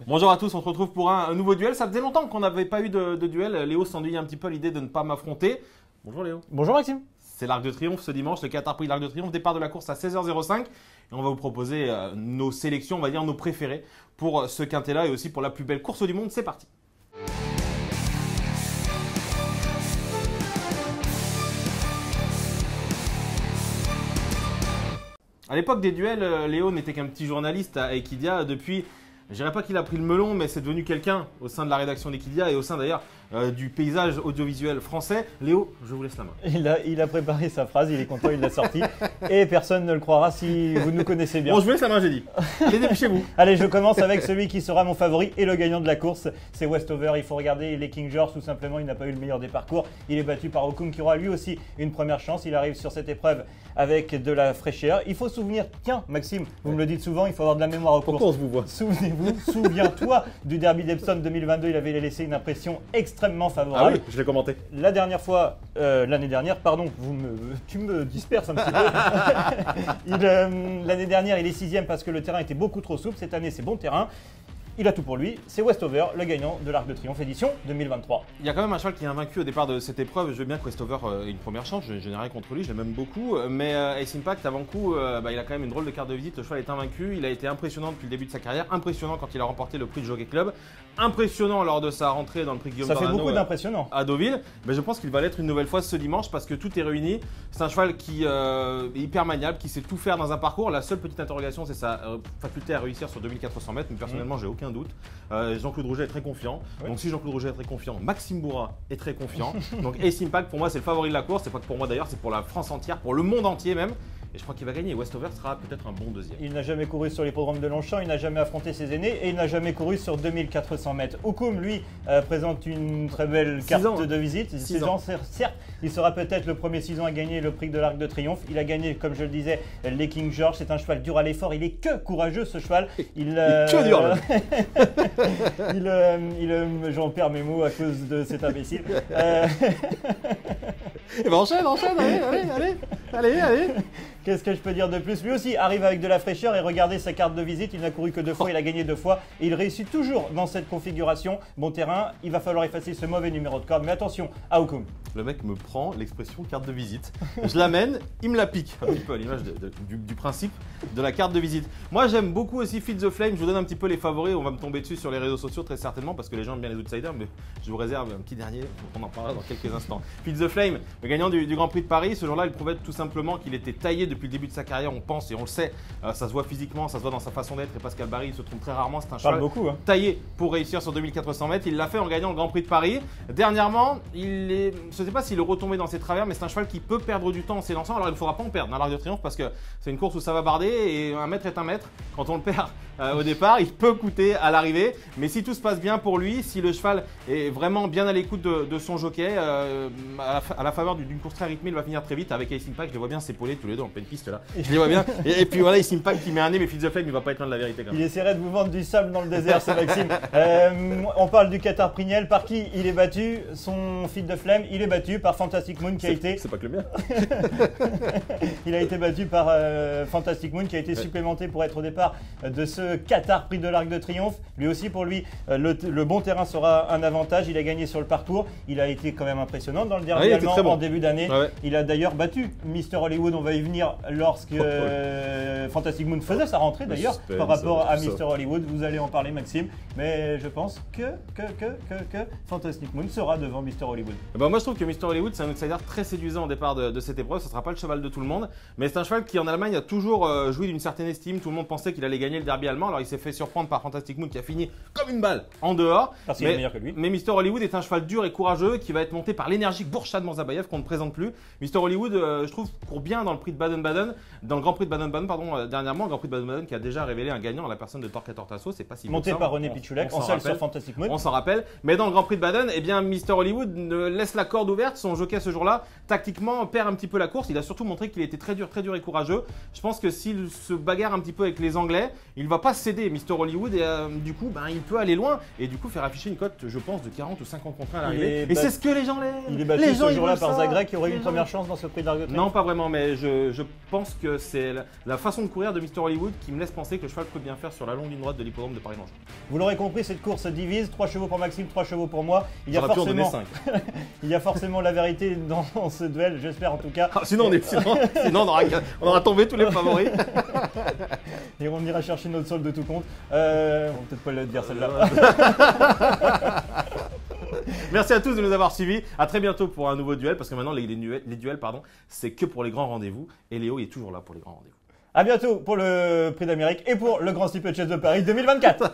Bonjour à tous, on se retrouve pour un nouveau duel. Ça faisait longtemps qu'on n'avait pas eu de duel. Léo s'ennuie un petit peu à l'idée de ne pas m'affronter. Bonjour Léo. Bonjour Maxime. C'est l'Arc de Triomphe ce dimanche, le Qatar Prix de l'Arc de Triomphe, départ de la course à 16h05. Et on va vous proposer nos sélections, on va dire nos préférés pour ce quintet-là et aussi pour la plus belle course du monde. C'est parti. À l'époque des duels, Léo n'était qu'un petit journaliste à Equidia. Depuis, je dirais pas qu'il a pris le melon, mais c'est devenu quelqu'un au sein de la rédaction d'Equidia et au sein d'ailleurs du paysage audiovisuel français. Léo, je vous laisse la main. Il a préparé sa phrase, il est content, il l'a sortie. Et personne ne le croira si vous nous connaissez bien. Bon, je vous laisse la main, j'ai dit. Allez, dépêchez-vous. Allez, je commence avec celui qui sera mon favori et le gagnant de la course. C'est Westover. Il faut regarder les King George, tout simplement. Il n'a pas eu le meilleur des parcours. Il est battu par Okun qui aura lui aussi une première chance. Il arrive sur cette épreuve avec de la fraîcheur. Il faut se souvenir, tiens, Maxime, vous me le dites souvent, il faut avoir de la mémoire aux courses. Pourquoi on se vous voit? Souvenez-vous, souviens-toi du Derby d'Epsom 2022. Il avait laissé une impression extrêmement favorable. Ah oui, je l'ai commenté. La dernière fois, l'année dernière, pardon, tu me disperses un petit peu. L'année dernière, il est 6e parce que le terrain était beaucoup trop souple. Cette année, c'est bon terrain. Il a tout pour lui. C'est Westover, le gagnant de l'Arc de Triomphe édition 2023. Il y a quand même un cheval qui est invaincu au départ de cette épreuve. Je veux bien que Westover ait une première chance. Je n'ai rien contre lui, je l'aime beaucoup. Mais Ace Impact, avant coup, il a quand même une drôle de carte de visite. Le cheval est invaincu. Il a été impressionnant depuis le début de sa carrière. Impressionnant quand il a remporté le prix de Jockey Club. Impressionnant lors de sa rentrée dans le prix Guillaume Ça fait Dornano, beaucoup d'impressionnant. à Deauville. Mais je pense qu'il va l'être une nouvelle fois ce dimanche parce que tout est réuni. C'est un cheval qui est hyper maniable, qui sait tout faire dans un parcours. La seule petite interrogation, c'est sa faculté à réussir sur 2400 mètres. Mais personnellement, j'ai aucun doute. Jean-Claude Rouget est très confiant. Oui. Donc si Jean-Claude Rouget est très confiant, Maxime Bourrat est très confiant. Donc Ace Impact, pour moi, c'est le favori de la course. C'est pas que pour moi d'ailleurs, c'est pour la France entière, pour le monde entier même. Et je crois qu'il va gagner. Westover sera peut-être un bon deuxième. Il n'a jamais couru sur l'hippodrome de Longchamp, il n'a jamais affronté ses aînés et il n'a jamais couru sur 2400 mètres. Okun, lui, présente une très belle carte de visite. 6 ans, certes, il sera peut-être le premier 6 ans à gagner le prix de l'Arc de Triomphe. Il a gagné, comme je le disais, les King George. C'est un cheval dur à l'effort. Il est que courageux, ce cheval. Il est que dur, j'en perds mes mots à cause de cet imbécile. Et ben enchaîne, allez. Qu'est-ce que je peux dire de plus? Lui aussi arrive avec de la fraîcheur et regardez sa carte de visite. Il n'a couru que 2 fois, il a gagné 2 fois. Et il réussit toujours dans cette configuration. Bon terrain, il va falloir effacer ce mauvais numéro de corde. Mais attention, à Okun. Le mec me prend l'expression carte de visite. Je l'amène, il me la pique. Un petit peu à l'image du principe de la carte de visite. Moi, j'aime beaucoup aussi Feed the Flame. Je vous donne un petit peu les favoris. On va me tomber dessus sur les réseaux sociaux très certainement parce que les gens aiment bien les outsiders. Mais je vous réserve un petit dernier. On en parlera dans quelques instants. Feed the Flame, le gagnant du Grand Prix de Paris. Ce jour-là, il prouvait tout simplement qu'il était taillé depuis le début de sa carrière. On pense et on le sait. Ça se voit physiquement, ça se voit dans sa façon d'être. Et Pascal Barry, il se trompe très rarement. C'est un cheval taillé pour réussir sur 2400 mètres. Il l'a fait en gagnant le Grand Prix de Paris. Dernièrement, je ne sais pas s'il est retombé dans ses travers, mais c'est un cheval qui peut perdre du temps en s'élançant. Alors il ne faudra pas en perdre dans l'Arc de Triomphe parce que c'est une course où ça va barder et un mètre est un mètre. Quand on le perd au départ, il peut coûter à l'arrivée. Mais si tout se passe bien pour lui, si le cheval est vraiment bien à l'écoute de son jockey, à la faveur d'une course très rythmée, il va finir très vite. Avec Ace Impact, je les vois bien s'épauler tous les deux en pleine piste là. Je les vois bien. Et puis voilà, Ace Impact qui met un nez, mais Feed the Flame, il va pas être loin de la vérité quand même. Il essaierait de vous vendre du sable dans le désert, c'est Maxime. On parle du Qatar Prignel. Par qui il est battu? Son Feed the Flame, il est battu par Fantastic Moon qui a été. C'est pas que le mien. Il a été battu par Fantastic Moon qui a été supplémenté pour être au départ de ce Qatar Prix de l'Arc de Triomphe. Lui aussi, pour lui, le bon terrain sera un avantage. Il a gagné sur le parcours. Il a été quand même impressionnant dans le derby allemand en début d'année. Ouais. Il a d'ailleurs battu Mr Hollywood. On va y venir lorsque Fantastic Moon faisait sa rentrée d'ailleurs par rapport à Mr Hollywood. Vous allez en parler, Maxime. Mais je pense que Fantastic Moon sera devant Mr Hollywood. Moi, je trouve que Mr Hollywood, c'est un outsider très séduisant au départ de cette épreuve. Ce ne sera pas le cheval de tout le monde. Mais c'est un cheval qui, en Allemagne, a toujours joui d'une certaine estime. Tout le monde pensait qu'il allait gagner le derby allemand. Alors, il s'est fait surprendre par Fantastic Moon qui a fini comme une balle en dehors. Parce qu'il est meilleur que lui. Mais Mr Hollywood est un cheval dur et courageux qui va être monté par l'énergique Bourchad Morzabayev qu'on ne présente plus. Mr Hollywood, je trouve, court bien dans le prix de Baden-Baden, dans le Grand Prix de Baden-Baden, dernièrement, le Grand Prix de Baden-Baden qui a déjà révélé un gagnant à la personne de Torquay Tortasso. C'est pas si monté par René Pichulek, en salle sur Fantastic Moon. On s'en rappelle. Mais dans le Grand Prix de Baden, eh bien, Mr Hollywood laisse la corde corde ouverte, son jockey ce jour-là, tactiquement, perd un petit peu la course. Il a surtout montré qu'il était très dur et courageux. Je pense que s'il se bagarre un petit peu avec les Anglais, il ne va pas céder, Mr. Hollywood, et du coup, il peut aller loin. Et du coup, faire afficher une cote, je pense, de 40 ou 50 contre 1 à l'arrivée. Et c'est ce que les gens Il est battu ce jour-là par Zagra qui aurait eu une première chance dans ce prix de l'Arc de Triomphe. Non, pas vraiment, mais je pense que c'est la façon de courir de Mr. Hollywood qui me laisse penser que le cheval peut bien faire sur la longue ligne droite de l'hippodrome de Paris-Longchamp. Vous l'aurez compris, cette course divise, 3 chevaux pour Maxime, 3 chevaux pour moi. Il y a forcément la vérité dans ce duel, j'espère en tout cas. Ah, sinon on aura tombé tous les favoris. Et on ira chercher notre solde de tout compte. On va peut-être pas le dire celle-là. Merci à tous de nous avoir suivis. À très bientôt pour un nouveau duel, parce que maintenant les duels, c'est que pour les grands rendez-vous. Et Léo est toujours là pour les grands rendez-vous. À bientôt pour le Prix d'Amérique et pour le Grand Steeplechase de Paris 2024.